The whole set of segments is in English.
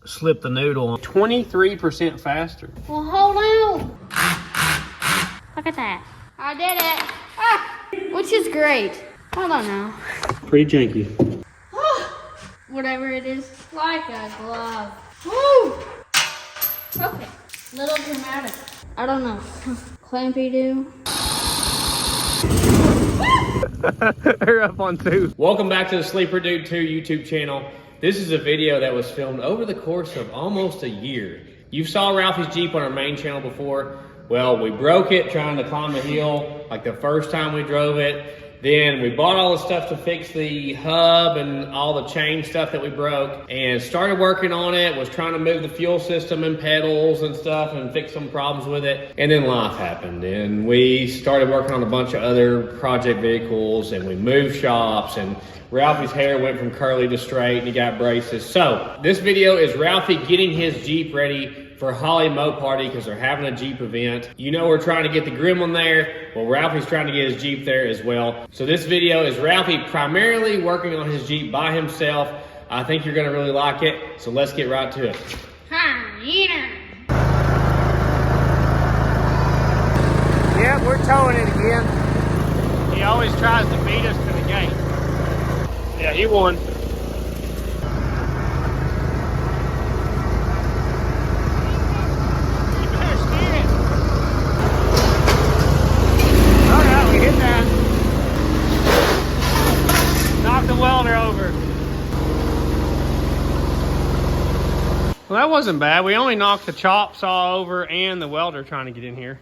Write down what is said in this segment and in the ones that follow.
slip the noodle on. 23% faster. Well, hold on. Look at that. I did it. Ah, which is great. Hold on now. Pretty janky. Whatever it is, like a glove. Woo! Okay. Little dramatic. I don't know. Clampy do. We're up on 2. Welcome back to the Sleeper Dude 2 YouTube channel. This is a video that was filmed over the course of almost a year. You saw Ralphie's Jeep on our main channel before. Well, we broke it trying to climb a hill like the first time we drove it. Then we bought all the stuff to fix the hub and all the chain stuff that we broke and started working on it, was trying to move the fuel system and pedals and stuff and fix some problems with it. And then life happened and we started working on a bunch of other project vehicles and we moved shops and Ralphie's hair went from curly to straight and he got braces. So this video is Ralphie getting his Jeep ready for Holley Moparty because they're having a Jeep event. You know we're trying to get the Gremlin there. Well, Ralphie's trying to get his Jeep there as well. So this video is Ralphie primarily working on his Jeep by himself. I think you're gonna really like it. So let's get right to it. Yeah, we're towing it again. He always tries to beat us to the gate. Yeah, he won. The welder over. Well, that wasn't bad. We only knocked the chop saw over and the welder trying to get in here.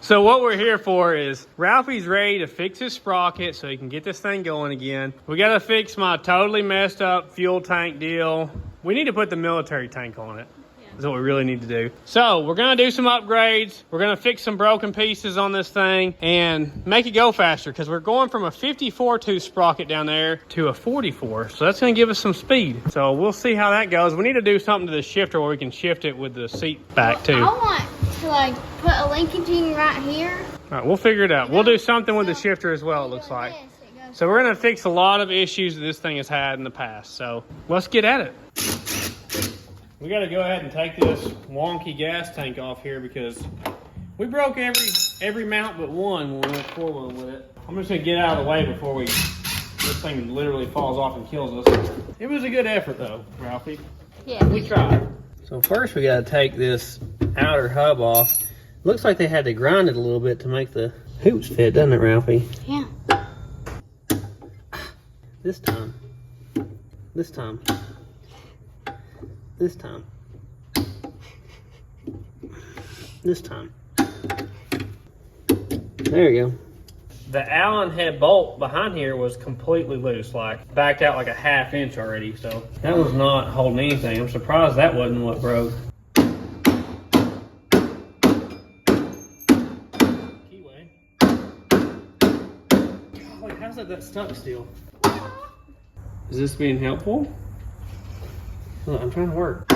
So what we're here for is Ralphie's ready to fix his sprocket so he can get this thing going again. We got to fix my totally messed up fuel tank deal. We need to put the military tank on it. Is what we really need to do. So we're gonna do some upgrades. We're gonna fix some broken pieces on this thing and make it go faster because we're going from a 54 tooth sprocket down there to a 44. So that's gonna give us some speed. So we'll see how that goes. We need to do something to the shifter where we can shift it with the seat back too. I want to like put a linkaging right here. All right, we'll figure it out. We'll do something with the shifter as well, it looks like. So we're gonna fix a lot of issues that this thing has had in the past. So let's get at it. We got to go ahead and take this wonky gas tank off here because we broke every mount but one when we went forward with it. I'm just going to get out of the way before this thing literally falls off and kills us. It was a good effort though, Ralphie. Yeah. We tried. So first we got to take this outer hub off. Looks like they had to grind it a little bit to make the hoops fit, doesn't it, Ralphie? Yeah. This time. This time. This time. This time. There you go. The Allen head bolt behind here was completely loose, like backed out like a ½ inch already. So that was not holding anything. I'm surprised that wasn't what broke. Keyway. Golly, how's that stuck still? Is this being helpful? Look, I'm trying to work.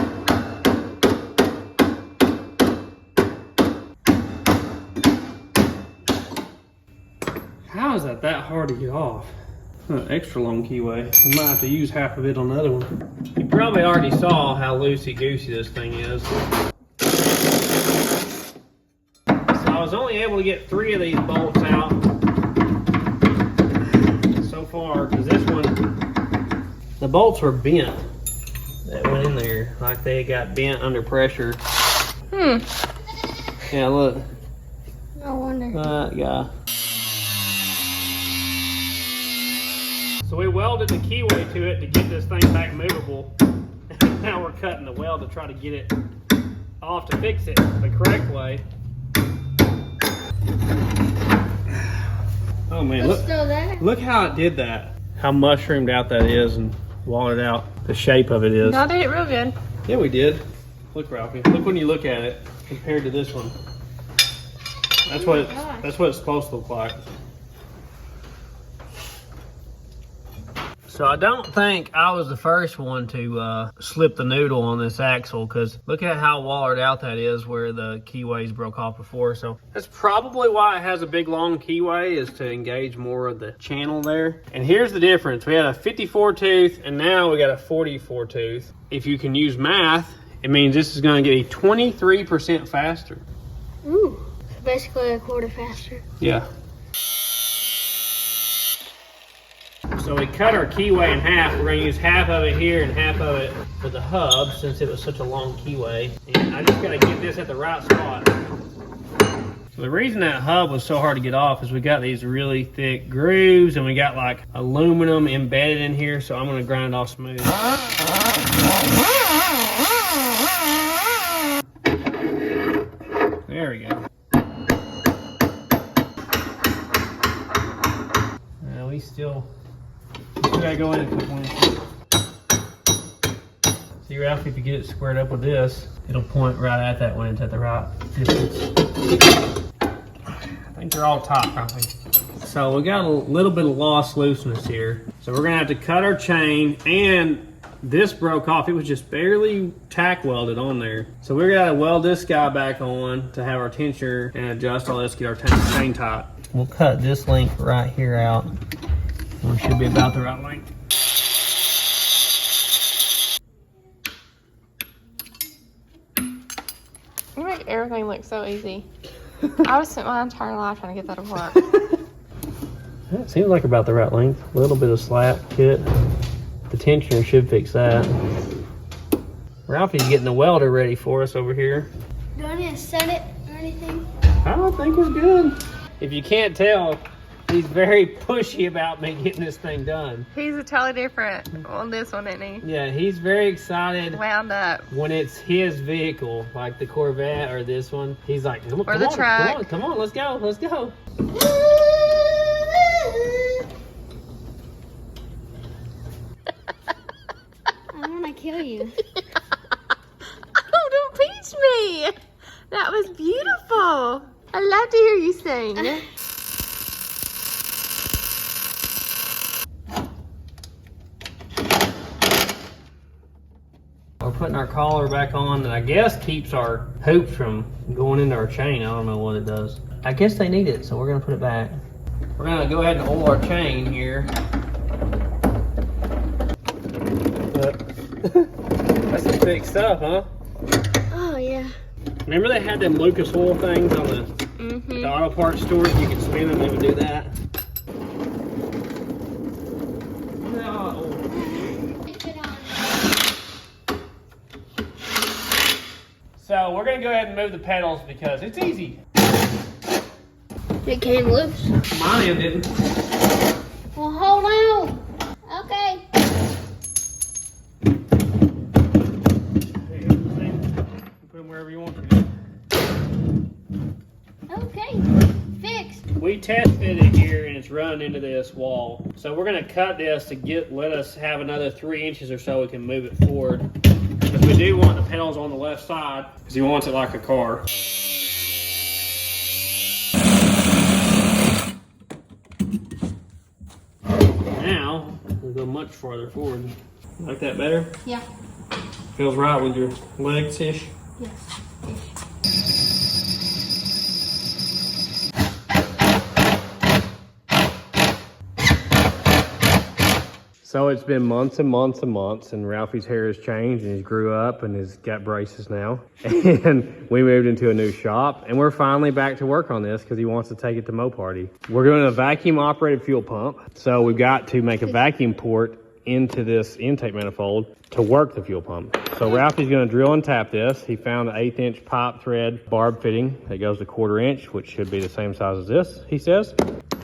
How is that hard to get off? Extra long keyway. We might have to use half of it on the other one. You probably already saw how loosey-goosey this thing is. So I was only able to get 3 of these bolts out so far, because this one, the bolts were bent. That went in there like they got bent under pressure. Yeah, look. No wonder. That guy. So we welded the keyway to it to get this thing back movable. Now we're cutting the weld to try to get it off to fix it the correct way. Oh man, It's still there. look how it did that. How mushroomed out that is and watered out the shape of it is. Y'all did it real good. Yeah, we did. Look, Ralphie. Look when you look at it compared to this one. That's what it's supposed to look like. So I don't think I was the first one to slip the noodle on this axle, because look at how wallered out that is where the keyways broke off before. So that's probably why it has a big long keyway, is to engage more of the channel there. And here's the difference. We had a 54 tooth and now we got a 44 tooth. If you can use math, it means this is going to get 23% faster. Ooh, so basically a quarter faster. Yeah. So we cut our keyway in half. We're going to use half of it here and half of it for the hub, since it was such a long keyway. And I just got to get this at the right spot. So the reason that hub was so hard to get off is we got these really thick grooves and we got like aluminum embedded in here. So I'm going to grind it off smooth. There we go. Now we still gotta go in a couple inches. See, Ralphie, if you get it squared up with this, it'll point right at that when it's at the right distance. I think they're all taut, Ralphie. So we got a little bit of lost looseness here. So we're gonna have to cut our chain, and this broke off. It was just barely tack welded on there. So we're gonna weld this guy back on to have our tensioner and adjust all this, get our chain tight. We'll cut this length right here out. We should be about the right length. You make everything look so easy. I would spent my entire life trying to get that to work. It seems like about the right length. A little bit of slap kit. The tensioner should fix that. Ralphie's getting the welder ready for us over here. Do I need to set it or anything? I don't think we're good. If you can't tell, he's very pushy about me getting this thing done. He's totally different on this one, isn't he? Yeah, he's very excited Wound up. when it's his vehicle, like the Corvette or this one. He's like, come on, Or the truck. come on, let's go, let's go. I want to kill you. Oh, don't teach me. That was beautiful. I love to hear you sing. We're putting our collar back on, and I guess keeps our hoops from going into our chain. I don't know what it does. I guess they need it, so we're gonna put it back. We're gonna go ahead and oil our chain here. That's some big stuff, huh? Oh, yeah. Remember they had them Lucas oil things on the auto parts stores? You could spin them, they would do that. So we're gonna go ahead and move the pedals because it's easy. It came loose. Mine didn't. Well, hold on. Okay. Put them wherever you want to. Okay. Fixed. We tested it here and it's run into this wall. So we're gonna cut this to let us have another 3 inches or so we can move it forward. Because we do want the pedals on the left side, because he wants it like a car. Now, we'll go much farther forward. Like that better? Yeah. Feels right with your legs-ish? Yes. So it's been months and months and months, and Ralphie's hair has changed, and he's grew up, and he's got braces now. And we moved into a new shop, and we're finally back to work on this because he wants to take it to Moparty. We're doing a vacuum-operated fuel pump, so we've got to make a vacuum port into this intake manifold to work the fuel pump. So Ralphie's going to drill and tap this. He found an 1/8 inch pipe thread barb fitting that goes to 1/4 inch, which should be the same size as this, he says.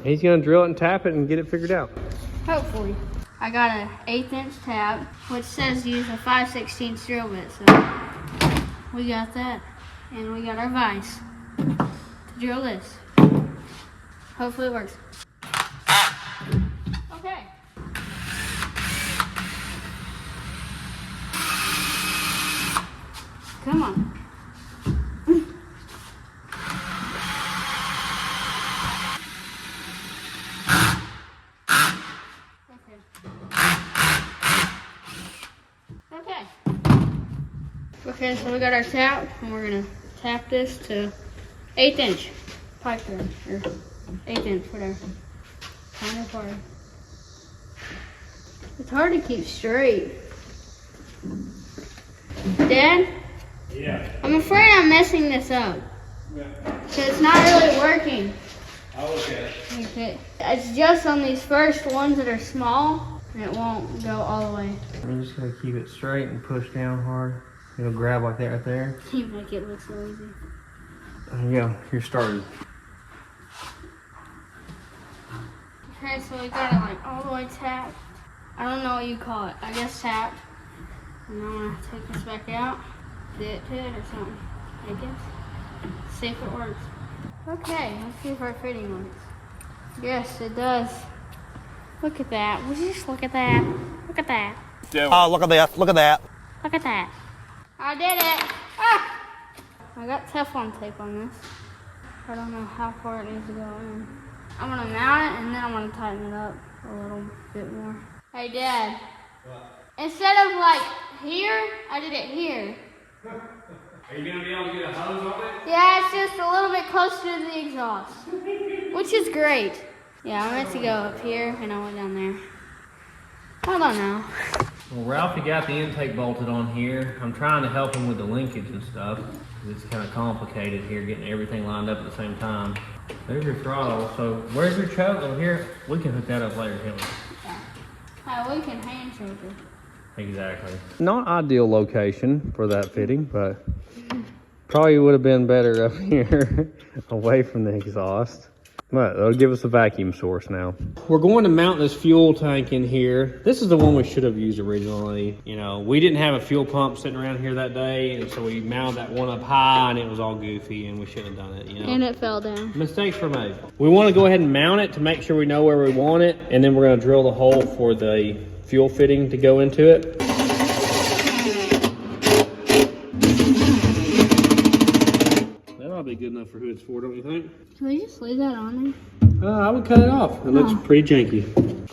He's going to drill it and tap it and get it figured out. Hopefully. I got an 1/8 inch tab, which says use a 5/16 drill bit, so we got that. And we got our vise to drill this. Hopefully it works. Okay. Come on. Okay. Okay, so we got our tap, and we're gonna tap this to 1/8 inch pipe thread, or 1/8 inch, whatever. Kind of hard. It's hard to keep straight. Dad? Yeah. I'm afraid I'm messing this up. Yeah. So it's not really working. I'll look at it. Okay. It's just on these first ones that are small, and it won't go all the way. I'm just gonna keep it straight and push down hard. It'll grab like that right there. You make it look so easy. There you go. You're started. Okay, so we got it like all the way tapped. I don't know what you call it. I guess tapped. And I'm gonna take this back out, do it to it or something. I guess. See if it works. Okay, let's see if our fitting works. Yes, it does. Look at that. Would you just look at that? Look at that. Oh, look at that. Look at that. Look at that. I did it. Ah! I got Teflon tape on this. I don't know how far it needs to go in. I'm gonna mount it and then I'm gonna tighten it up a little bit more. Hey, Dad. What? Instead of like here, I did it here. Are you gonna be able to get a hose on it? Yeah, it's just a little bit closer to the exhaust, which is great. Yeah, I meant to go up here and I went down there. Hold on now. Well, Ralphie got the intake bolted on here. I'm trying to help him with the linkage and stuff. It's kind of complicated here, getting everything lined up at the same time. There's your throttle. So where's your choke? Oh, here. We can hook that up later, can't we? Yeah. We can hand choke it. Exactly. Not ideal location for that fitting, but probably would have been better up here away from the exhaust. But it'll give us a vacuum source now. We're going to mount this fuel tank in here. This is the one we should have used originally. You know, we didn't have a fuel pump sitting around here that day, and so we mounted that one up high, and it was all goofy, and we shouldn't have done it, you know. And it fell down. Mistakes were made. We want to go ahead and mount it to make sure we know where we want it, and then we're going to drill the hole for the fuel fitting to go into it. That'll be good enough for who it's for, don't you think? Can we just leave that on I would cut it off. It looks pretty janky.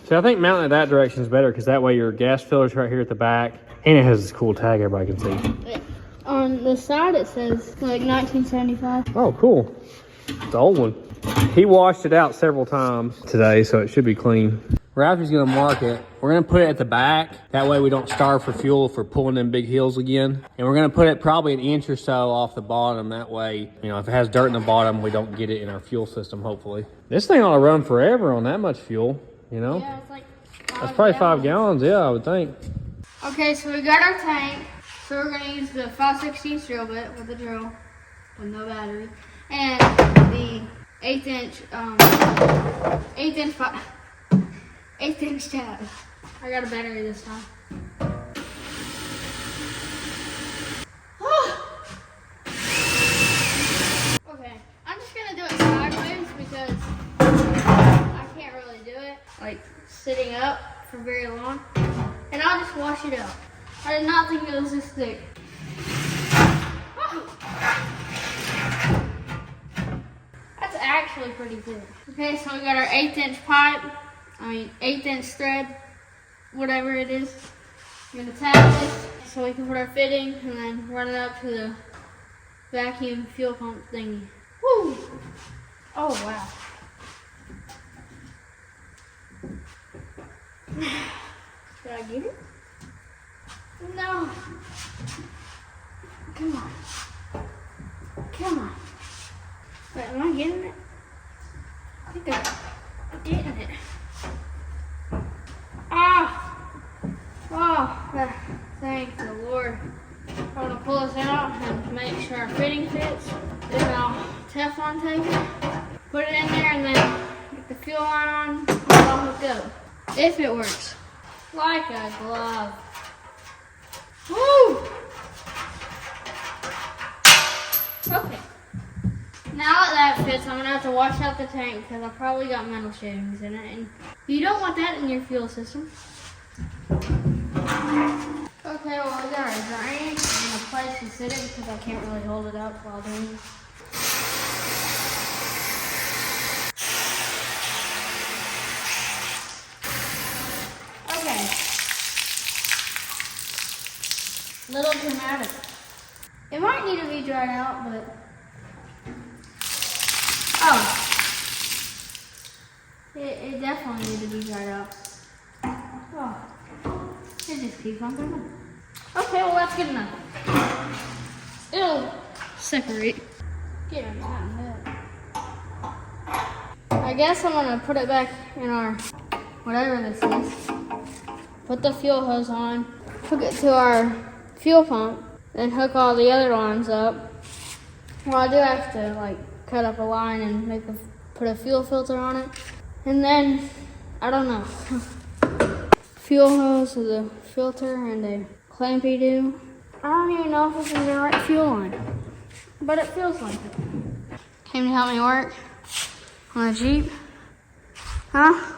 So I think mounting it that direction is better because that way your gas filter's right here at the back, and it has this cool tag everybody can see. there? On the side it says like 1975. Oh, cool. It's the old one. He washed it out several times today, so it should be clean. Ralphie's gonna mark it. We're gonna put it at the back. That way we don't starve for fuel if we're pulling them big hills again. And we're gonna put it probably an inch or so off the bottom. That way, you know, if it has dirt in the bottom, we don't get it in our fuel system, hopefully. This thing ought to run forever on that much fuel, you know? Yeah, it's like That's probably 5 gallons, yeah, I would think. Okay, so we got our tank. So we're gonna use the 5/16 drill bit with the drill, with no battery, and the 1/8 inch tab. I got a battery this time. Okay, I'm just gonna do it sideways because I can't really do it like sitting up for very long, and I'll just wash it up. I did not think it was this thick. That's actually pretty thick. Okay, so we got our 1/8 inch pipe. 1/8 inch thread, whatever it is. We're gonna tap this so we can put our fitting and then run it up to the vacuum fuel pump thingy. Woo! Oh wow. Did I get it? No. Come on. Come on. Wait, am I getting it? I think I'm getting it. Ah! Oh, thank the Lord. I want to pull this out and make sure our fitting fits. Then I'll Teflon tape it, put it in there, and then get the fuel line on, and I'll hook up. If it works. Like a glove. Woo! Okay. Now that that fits, I'm going to have to wash out the tank because I probably got metal shavings in it. And you don't want that in your fuel system. Okay, well we got our drain and a place to sit it because I can't really hold it up while doing this. Okay. Little dramatic. It might need to be dried out, but oh, it definitely needs to be dried out. Oh, it just keeps on going. Okay, well that's good enough. It'll separate. Get it tightened up. I guess I'm gonna put it back in our whatever this is. Put the fuel hose on, hook it to our fuel pump, then hook all the other lines up. Well, I do have to like cut up a line and put a fuel filter on it, and then I don't know. Fuel hose with a filter and a clampy do. I don't even know if this is the right fuel line, but it feels like it. Came to help me work on a Jeep? Huh?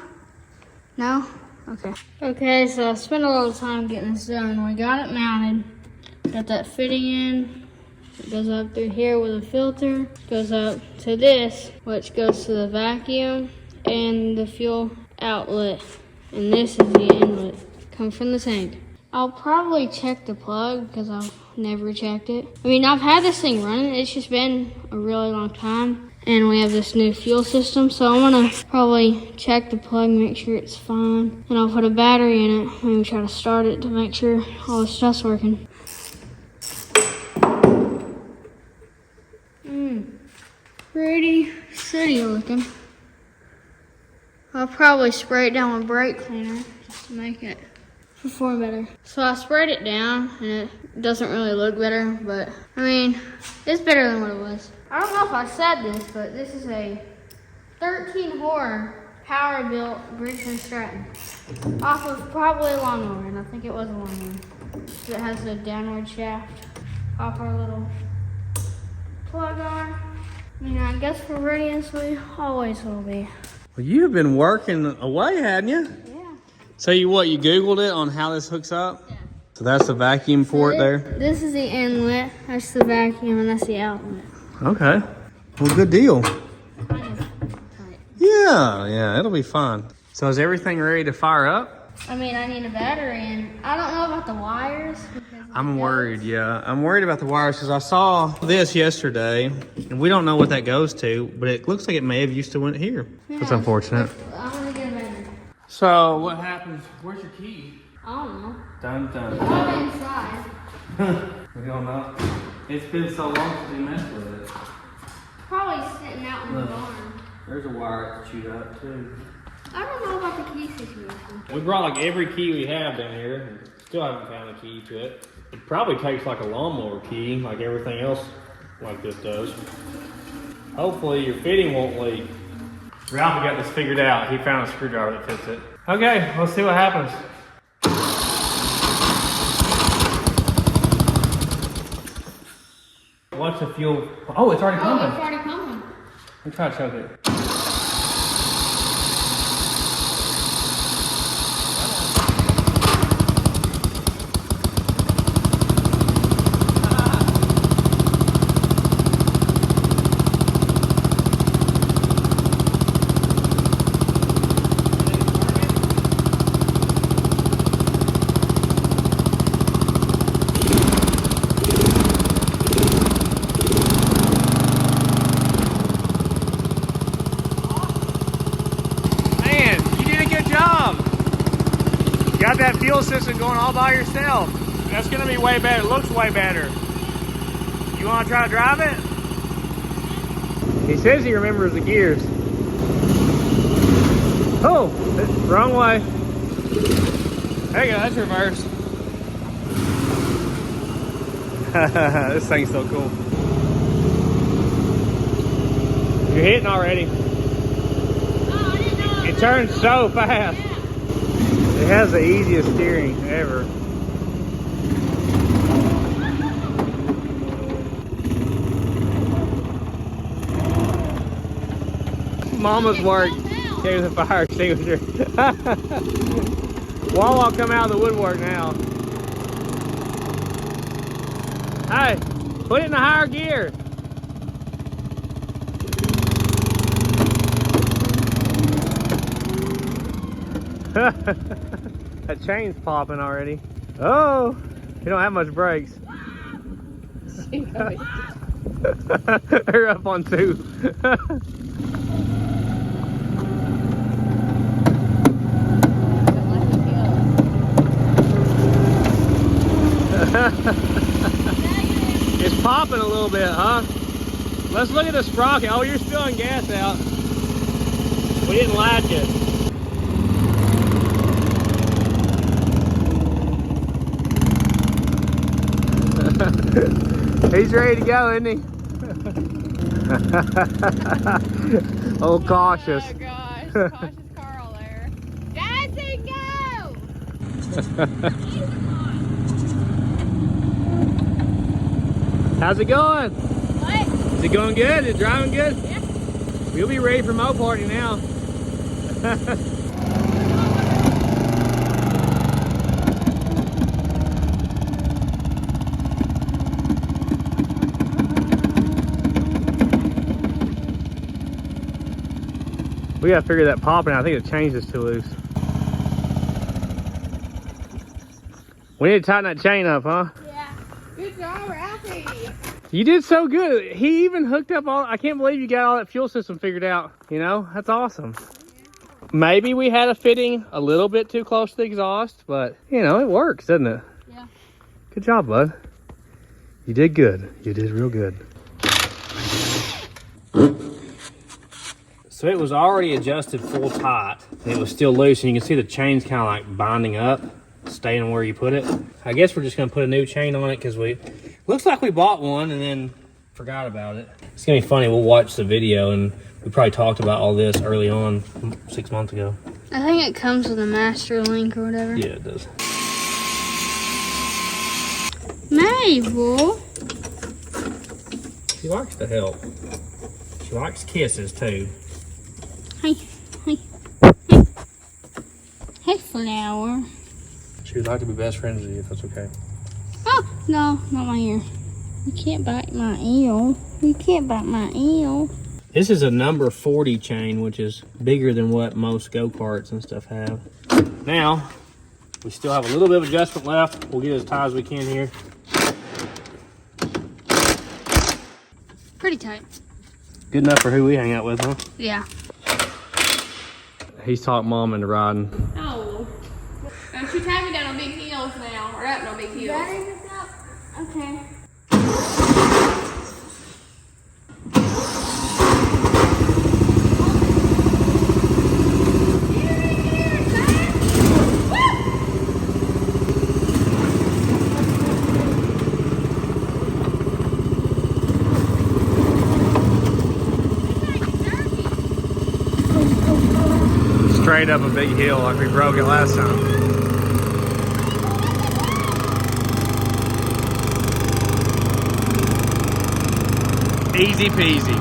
No? Okay. Okay, so I spent a little time getting this done. We got it mounted. Got that fitting in. It goes up through here with a filter. Goes up to this, which goes to the vacuum and the fuel outlet. And this is the inlet. Comes from the tank. I'll probably check the plug because I've never checked it. I mean, I've had this thing running. It's just been a really long time. And we have this new fuel system. So I'm gonna probably check the plug, make sure it's fine. And I'll put a battery in it. Maybe try to start it to make sure all the stuff's working. Pretty city looking. I'll probably spray it down with brake cleaner just to make it perform better. So I sprayed it down and it doesn't really look better, but I mean, it's better than what it was. I don't know if I said this, but this is a 13 horse power built Bridgestone Stratton off of probably a lawnmower, and I think it was a lawnmower. So it has a downward shaft off our little plug on. I mean, I guess we're ready as we always will be. Well, you've been working away, hadn't you? Yeah. So you Googled it on how this hooks up? Yeah. So that's the vacuum port there? This is the inlet, that's the vacuum, and that's the outlet. Okay. Well, good deal. Kind of tight. Yeah, it'll be fun. So is everything ready to fire up? I mean, I need a battery, and I don't know about the wires. I'm worried, yeah. I'm worried about the wires because I saw this yesterday, and we don't know what that goes to, but it looks like it may have used to went here. That's unfortunate. I'm gonna get a battery. So what happens? Where's your key? I don't know. Dun dun. I'm inside. We don't know. It's been so long since we messed with it. Probably sitting out in the Look. barn. There's a wire that's chewed up too. I don't know about the key situation. We brought like every key we have down here, and still haven't found a key to it. It probably takes like a lawnmower key, like everything else like this does. Hopefully your fitting won't leak. Ralphie got this figured out. He found a screwdriver that fits it. Okay, let's see what happens. Watch the fuel. Oh, it's already Oh, pumping. it's already pumping. Let me try to choke it. Got that fuel system going all by yourself. That's gonna be way better. It looks way better. You wanna try to drive it? He says he remembers the gears. Oh, wrong way. There you go, that's reverse. This thing's so cool. You're hitting already. Oh, I didn't know. It turns so fast. It has the easiest steering ever. Mama's work. Here's the fire extinguisher. Wawa come out of the woodwork now. Hey, put it in a higher gear. That chain's popping already. Oh, you don't have much brakes. They're up on 2. It's popping a little bit, huh? Let's look at the sprocket. Oh, you're spilling gas out. We didn't latch it. He's ready to go, isn't he? Oh, cautious. Oh gosh, cautious Carl there. Dancing, go! How's it going? What? Is it going good? Is it driving good? Yeah. We'll be ready for Moparty now. We gotta figure that popping out. I think the chain's just too loose. We need to tighten that chain up, huh? Yeah. Good job, Ralphie. You did so good. He even hooked up all, I can't believe you got all that fuel system figured out. You know, that's awesome. Maybe we had a fitting a little bit too close to the exhaust, but you know, it works, doesn't it? Yeah. Good job, bud. You did good. You did real good. So it was already adjusted full tight. It was still loose, and you can see the chain's kind of like binding up, staying where you put it. I guess we're just gonna put a new chain on it because looks like we bought one and then forgot about it. It's gonna be funny, we'll watch the video and we probably talked about all this early on 6 months ago. I think it comes with a master link or whatever. Yeah, it does. Mabel. She likes to help. She likes kisses too. Hey, hey, hey. Hey, flower. She would like to be best friends with you if that's okay. Oh, no, not my ear. You can't bite my eel. You can't bite my eel. This is a number 40 chain, which is bigger than what most go-karts and stuff have. Now, we still have a little bit of adjustment left. We'll get as tight as we can here. Pretty tight. Good enough for who we hang out with, huh? Yeah. He's taught Mom into riding. Oh. Don't you tag me down on big heels now, or up on big heels. Okay. Straight up a big hill like we broke it last time. Easy peasy.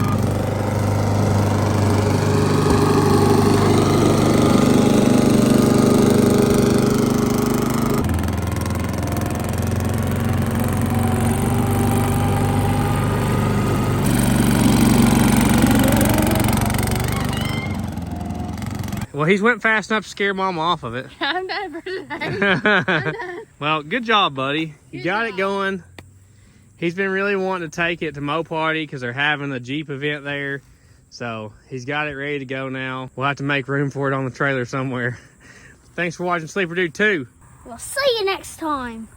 Well, he's went fast enough to scare Mom off of it. I'm done for today. I'm done. Well, good job, buddy. You got it going. He's been really wanting to take it to Moparty because they're having a Jeep event there. So he's got it ready to go now. We'll have to make room for it on the trailer somewhere. Thanks for watching Sleeper Dude 2. We'll see you next time.